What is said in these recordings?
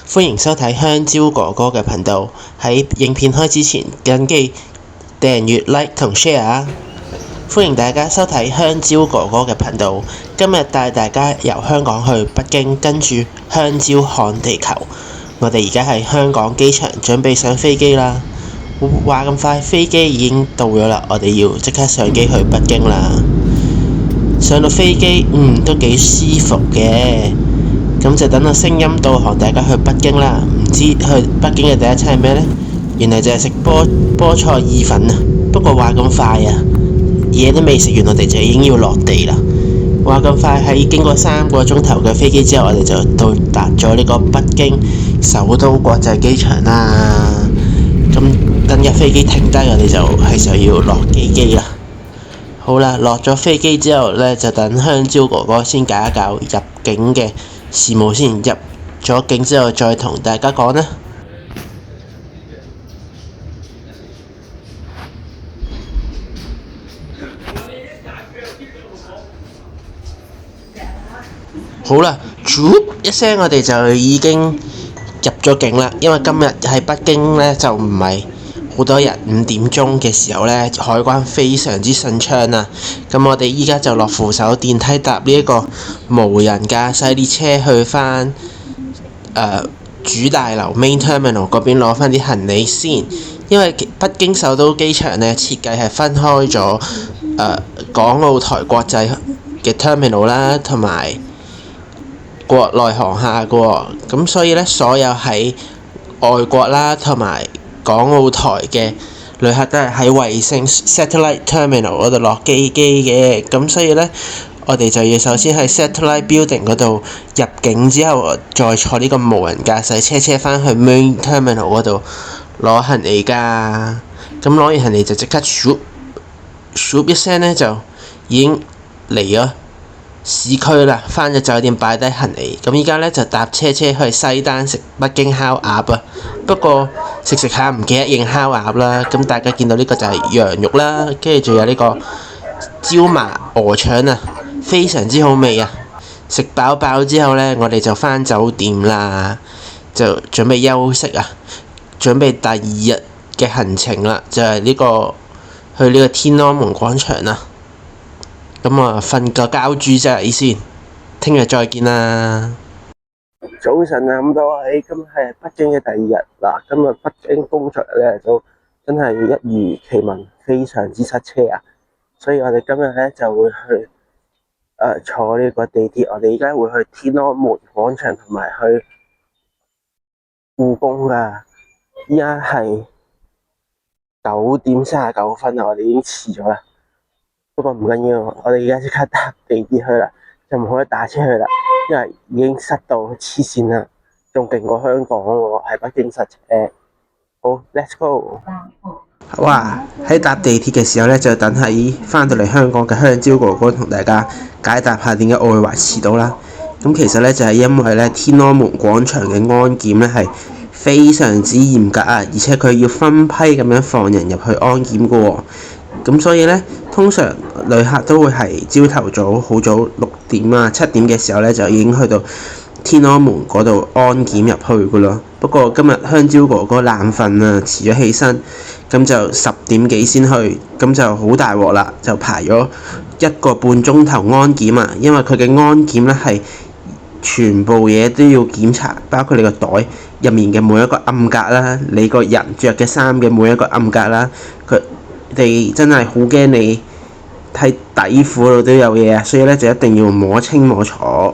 歡迎收睇香蕉哥哥嘅頻道。喺影片開之前，緊記訂閱、like 同 share 啊！歡迎大家收睇香蕉哥哥嘅頻道。今日帶大家由香港去北京，跟住香蕉看地球。我哋而家喺香港機場，準備上飛機啦。話咁快，飛機已經到咗啦，我哋要即刻上機去北京啦。上到飛機，都幾舒服嘅。咁就等到聲音導航大家去北京啦。唔知去北京嘅第一餐係咩呢？原來就係食菠菜意粉啊！不過話咁快啊，嘢都未食完，我哋就已經要落地啦。話咁快，喺經過3個鐘頭嘅飛機之後，我哋就到達咗呢個北京首都國際機場啦。咁等日飛機停低，我哋就係時候要落機啦。好啦，落咗飛機之後呢，就等香蕉哥哥先搞一搞入境嘅事務先。入咗境之後再同大家講啦。好啦，一聲我哋就已經入咗境啦。因為今日喺北京呢，就唔係好多人，5點鐘嘅時候呢，海關非常之順暢啊。咁我哋依家就落扶手電梯搭呢一個無人駕駛列車去返主大樓 Main Terminal 嗰邊攞返啲行李先。因為北京首都機場呢，設計係分開咗港澳台國際嘅 Terminal 啦，同埋國內航廈嘅喎。咁所以呢，所有喺外國啦同埋港澳台嘅旅客都係喺衛星 Satellite Terminal 嗰度落機嘅。咁所以呢，我哋就要首先喺 Satellite Building 嗰度入境之後，再坐呢個無人駕駛車返去 Main Terminal 嗰度攞行李㗎。咁攞完行李就即刻咻一聲呢，就已經嚟咗市區啦，返咗酒店擺低行李。咁依家呢，就搭車去西單食北京烤鴨啊。不過食下唔記得認烤鴨啦。咁大家見到呢個就係羊肉啦，跟住仲有呢個椒麻鵝腸啊，非常之好味啊！食飽之後呢，我哋就返酒店啦，就準備休息啊，準備第2日嘅行程啦，就係去呢個天安門廣場啦。咁啊，瞓個覺豬仔先，聽日再見啦。早晨啊，咁多位，今日係北京嘅第2日嗱。今日北京工作日咧，就真係一如其聞，非常之塞車啊。所以我哋今日咧就會去坐呢個地鐵。我哋而家會去天安門廣場同埋去故宮噶。依家係9點39分啊，我哋已經遲咗啦。不過唔緊要，我哋而家即刻搭地鐵去啦，就唔可以打車去啦，因為已經塞到黐線啦，仲勁過香港喎，喺北京塞車。好 ，Let's go！ 好啊，喺搭地鐵嘅時候呢，就等喺返到嚟香港嘅香蕉哥哥同大家解答下點解我會話遲到啦。咁其實呢，就係因為呢天安門廣場嘅安檢呢係非常之嚴格啊，而且佢要分批咁樣放人入去安檢嘅喎。咁所以呢，通常旅客都會係朝頭早好早6點啊7點嘅時候呢，就已經去到天安門嗰度安檢入去噶啦。不過今日香蕉哥哥懶瞓啊，遲咗起身，咁就10點幾先去，咁就好大鑊啦，就排咗1個半鐘頭安檢啊。因為佢嘅安檢呢係全部嘢都要檢查，包括你個袋入面嘅每一個暗格啦，你個人着嘅衫嘅每一個暗格啦，佢哋真係好驚你喺底褲度都有嘢啊，所以咧就一定要摸清摸楚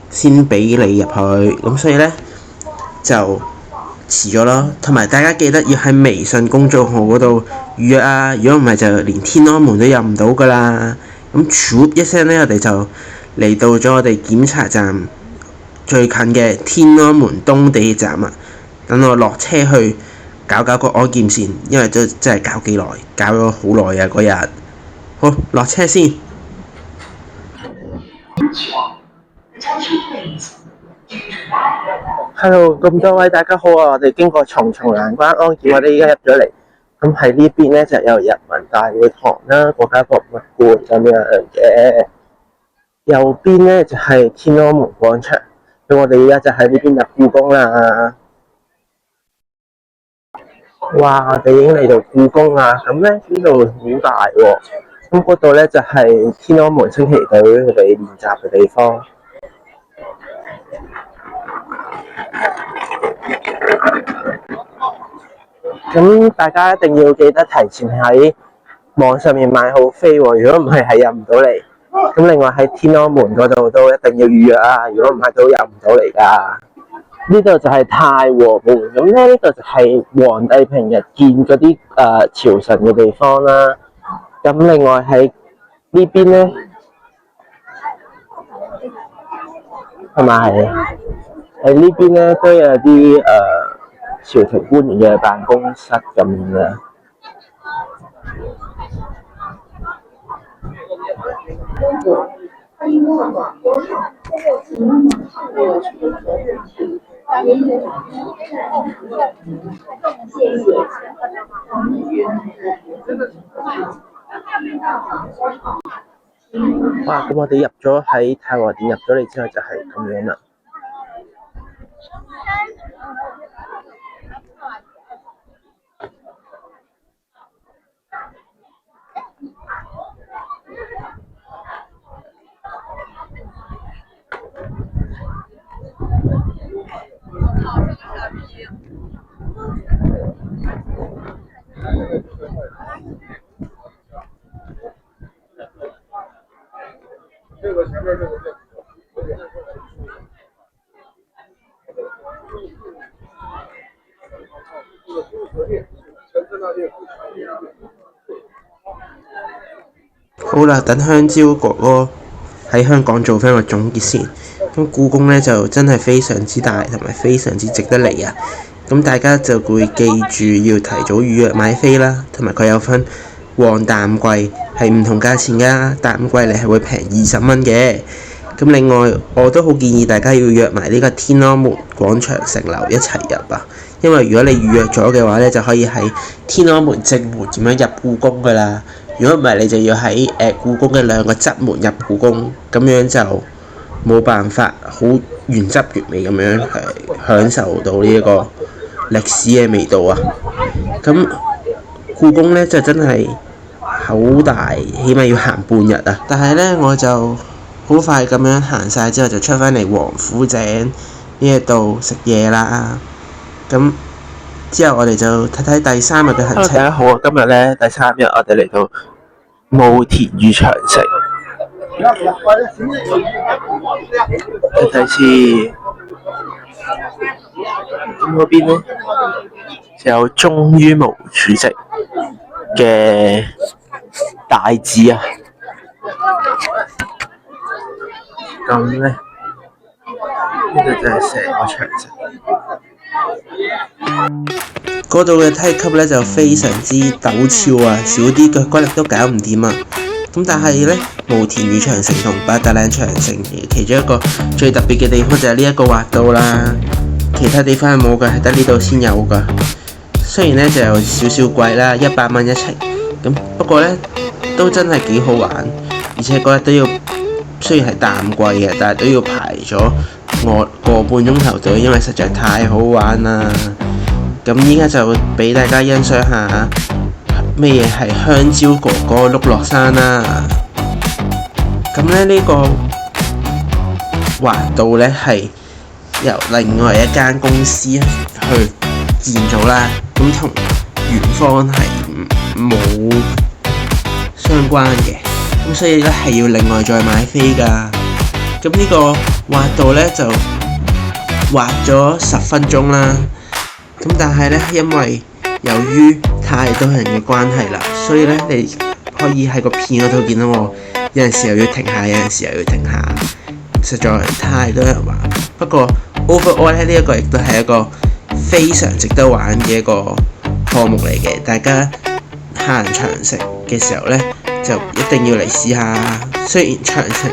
先俾你入去。咁所以咧就遲咗咯。同埋大家記得要喺微信公眾號嗰度預約啊，如果唔係就連天安門都入唔到噶啦。咁咻一聲咧，我哋就嚟到咗我哋檢查站最近嘅天安門東地鐵站啊。等我落車去搞個安檢先，因為真係搞幾耐，搞咗好耐啊嗰日。好，落車先。Hello， 咁多位大家好啊！我哋經過重重難關安檢，我哋而家入咗嚟。咁喺呢邊咧就有人民大會堂啦、國家博物館咁樣嘅。右邊咧就係天安門廣場。咁咁我哋而家就喺呢邊入故宮啦。哇！我哋已經嚟到故宮啦。咁咧呢度好大喎。咁嗰度咧就係天安門升旗隊佢哋練習嘅地方。咁大家一定要記得提前喺網上面買好飛喎，如果唔係入唔到嚟。咁另外喺天安門嗰度都一定要預約啊，如果唔係都入唔到嚟㗎。呢度就係太和門，咁咧呢度就係皇帝平日見嗰啲朝臣嘅地方啦。咁另外喺呢邊咧，同埋喺呢邊咧都有啲朝廷官員嘅辦公室咁樣嘅。哇！咁我哋入咗喺太和殿入咗嚟之後就係咁樣啦。好啦，等香蕉哥哥喺香港做翻個總結先。咁故宮咧就真係非常之大，同埋非常之值得嚟啊！咁大家就會記住要提早預約買飛啦，同埋佢有分旺淡季係唔同價錢㗎，淡季你係會平20蚊嘅。咁另外我都好建議大家要約埋呢個天安門廣場城樓一齊入啊，因為如果你預約咗嘅話咧，就可以喺天安門正門咁樣入故宮㗎啦。如果唔係，你就要喺故宮嘅2個側門入故宮，咁樣就冇辦法好原汁原味咁樣享受到呢一個歷史嘅味道啊！咁故宮咧就真係好大，起碼要行半日啊！但係咧我就好快咁樣行晒之後，就出返嚟王府井呢一度食嘢啦。咁之後我哋就睇睇第3日嘅行程。大家好啊！今日咧第3日，我哋嚟到慕田峪長城。睇先，咁嗰邊咧就有忠於毛主席嘅大字啊。咁咧呢度就係成個長城。嗰度嘅梯級咧就非常之陡峭啊，少啲腳骨力都搞唔掂啊！咁但係咧，慕田峪長城同八達嶺長城其中一個最特別嘅地方就係呢一個滑道啦，其他地方係冇㗎，係得呢度先有㗎。雖然咧就有少少貴啦，100蚊一程，咁不過咧都真係幾好玩，而且嗰日都要，雖然係淡季嘅，但係都要排咗我個半鐘頭隊，因為實在太好玩啦。咁依家就俾大家欣賞下咩嘢係香蕉哥哥碌落山啦。咁咧呢個滑道咧係由另外一間公司去建造啦，咁同園方係冇相關嘅，咁所以咧係要另外再買飛㗎。咁呢個滑道咧就滑咗10分鐘啦。咁但係咧，因為由於太多人嘅關係啦，所以咧你可以喺個片嗰度見到我有陣時又要停下，有陣時又要停下，實在太多人玩。不過 overall 咧，呢一個亦都係一個非常值得玩嘅一個項目嚟嘅。大家行長城嘅時候咧，就一定要嚟試下。雖然長城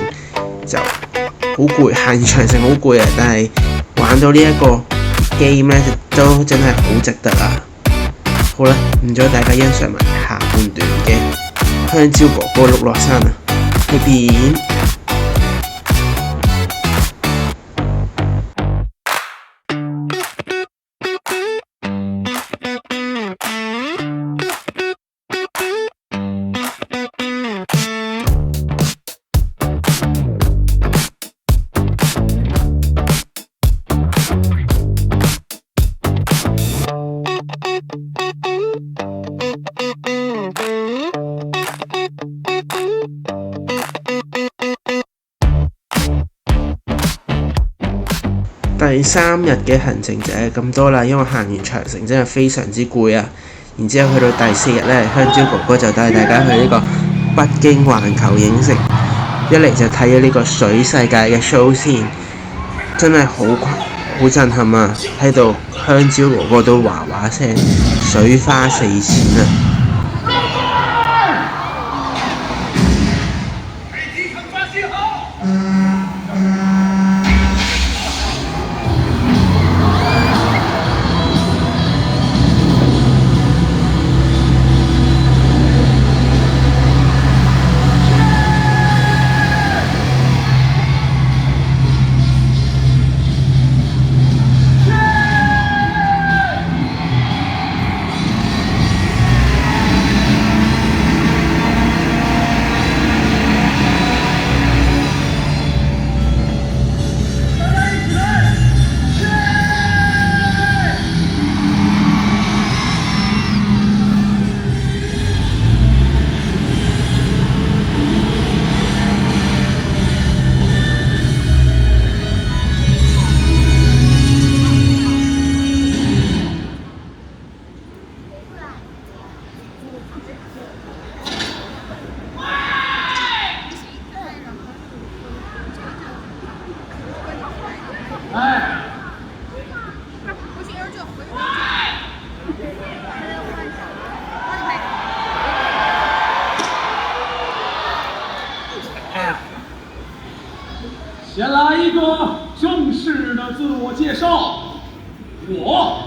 就好攰，行長城好攰啊，但係玩到呢一個 game 咧都真係好值得啊！好啦，唔阻大家欣賞埋下半段嘅香蕉哥哥碌落山啊！呢邊計3日嘅行程就係咁多啦，因為行完長城真係非常之攰啊。然之後去到第4日呢，香蕉哥哥就帶大家去呢個北京環球影城，一嚟就睇咗呢個水世界嘅 show 先，真係好震撼啊！喺度香蕉哥哥都話話聲，水花四濺啊！先来一个正式的自我介绍，我。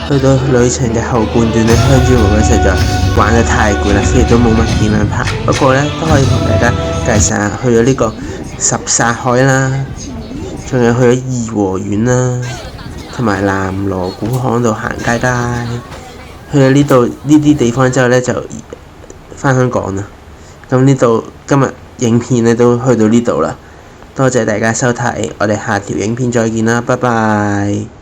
去到旅程嘅後半段呢，香蕉哥哥實在玩得太攰啦，所以都冇乜點樣拍。不過呢，都可以同大家介紹下，去咗呢個什剎海啦，仲有去咗頤和園啦，同埋南鑼鼓巷度行街街。去咗呢啲地方之後呢，就返香港啦。咁呢度今日影片呢都去到呢度啦，多謝大家收睇，我哋下條影片再見啦，拜拜。